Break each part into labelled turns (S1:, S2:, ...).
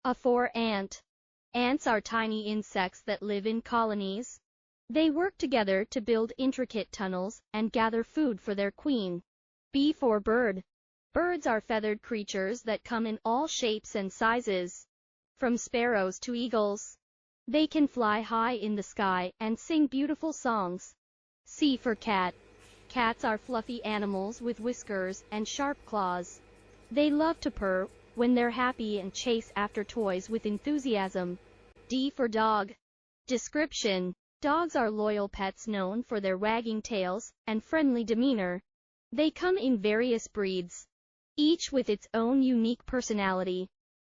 S1: A for ant. Ants are tiny insects that live in colonies. They work together to build intricate tunnels and gather food for their queen. B for bird. Birds are feathered creatures that come in all shapes and sizes, from sparrows to eagles. They can fly high in the sky and sing beautiful songs. C for cat. Cats are fluffy animals with whiskers and sharp claws. They love to purr when they're happy and chase after toys with enthusiasm. D for dog. Description: dogs are loyal pets known for their wagging tails and friendly demeanor. They come in various breeds, each with its own unique personality.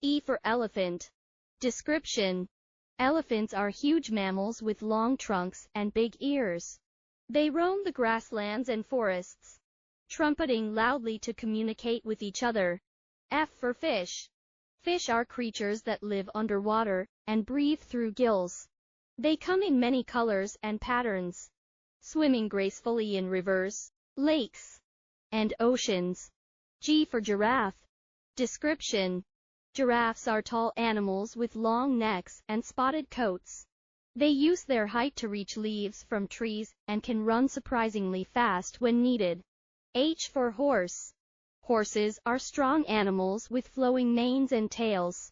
S1: E for elephant. Description: elephants are huge mammals with long trunks and big ears. They roam the grasslands and forests, trumpeting loudly to communicate with each other. F for fish. Fish are creatures that live underwater and breathe through gills. They come in many colors and patterns, swimming gracefully in rivers, lakes, and oceans. G for giraffe. Description: giraffes are tall animals with long necks and spotted coats. They use their height to reach leaves from trees and can run surprisingly fast when needed. H for horse. Horses are strong animals with flowing manes and tails.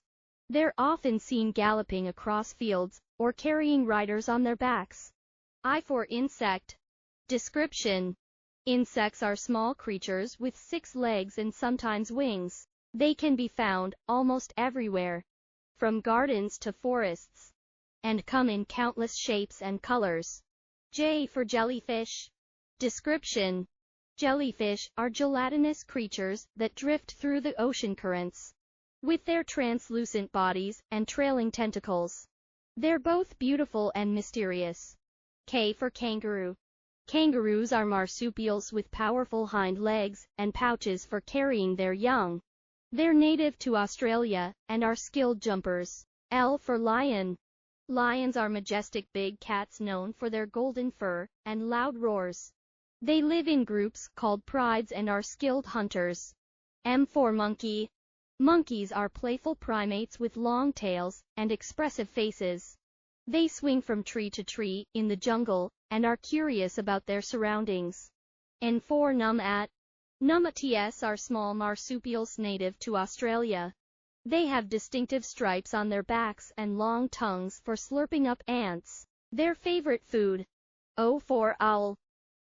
S1: They're often seen galloping across fields or carrying riders on their backs. I for insect. Description: insects are small creatures with 6 legs and sometimes wings. They can be found almost everywhere, from gardens to forests, and come in countless shapes and colors. J for jellyfish. Description: jellyfish are gelatinous creatures that drift through the ocean currents, with their translucent bodies and trailing tentacles. They're both beautiful and mysterious. K for kangaroo. Kangaroos are marsupials with powerful hind legs and pouches for carrying their young. They're native to Australia and are skilled jumpers. L for lion. Lions are majestic big cats known for their golden fur and loud roars. They live in groups called prides and are skilled hunters. M for monkey. Monkeys are playful primates with long tails and expressive faces. They swing from tree to tree in the jungle and are curious about their surroundings. N for numat. Numats are small marsupials native to Australia. They have distinctive stripes on their backs and long tongues for slurping up ants, their favorite food. O for owl.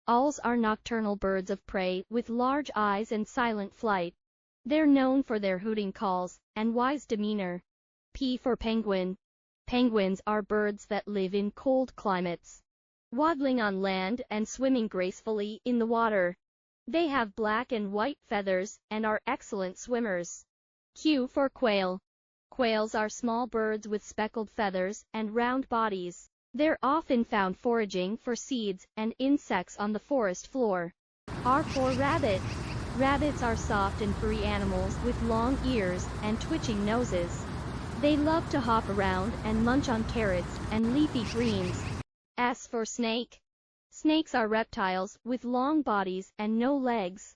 S1: Owls are nocturnal birds of prey with large eyes and silent flight. They're known for their hooting calls and wise demeanor. P for penguin. Penguins are birds that live in cold climates, waddling on land and swimming gracefully in the water. They have black and white feathers and are excellent swimmers. Q for quail. Quails are small birds with speckled feathers and round bodies. They're often found foraging for seeds and insects on the forest floor. R for rabbit. Rabbits are soft and furry animals with long ears and twitching noses. They love to hop around and munch on carrots and leafy greens. S for snake. Snakes are reptiles with long bodies and no legs.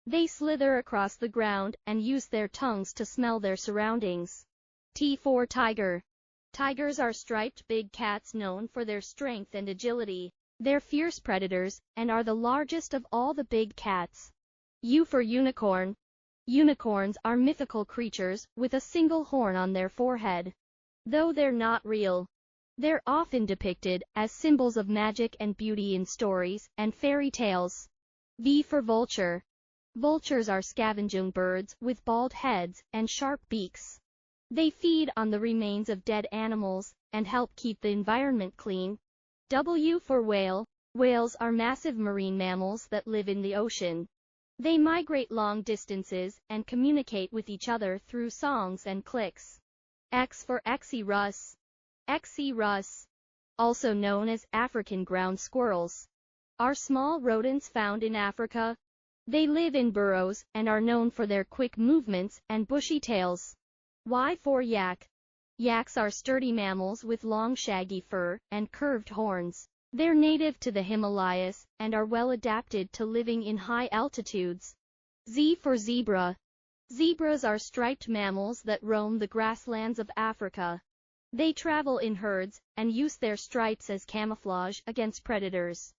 S1: They slither across the ground and use their tongues to smell their surroundings. T for tiger. Tigers are striped big cats known for their strength and agility. They're fierce predators and are the largest of all the big cats. U for unicorn. Unicorns are mythical creatures with a single horn on their forehead. Though they're not real, they're often depicted as symbols of magic and beauty in stories and fairy tales. V for vulture. Vultures are scavenging birds with bald heads and sharp beaks. They feed on the remains of dead animals and help keep the environment clean. W for whale. Whales are massive marine mammals that live in the ocean. They migrate long distances and communicate with each other through songs and clicks. X for xerus. Xerus, also known as African ground squirrels, are small rodents found in Africa. They live in burrows and are known for their quick movements and bushy tails. Y for yak. Yaks are sturdy mammals with long shaggy fur and curved horns. They're native to the Himalayas and are well adapted to living in high altitudes. Z for zebra. Zebras are striped mammals that roam the grasslands of Africa. They travel in herds and use their stripes as camouflage against predators.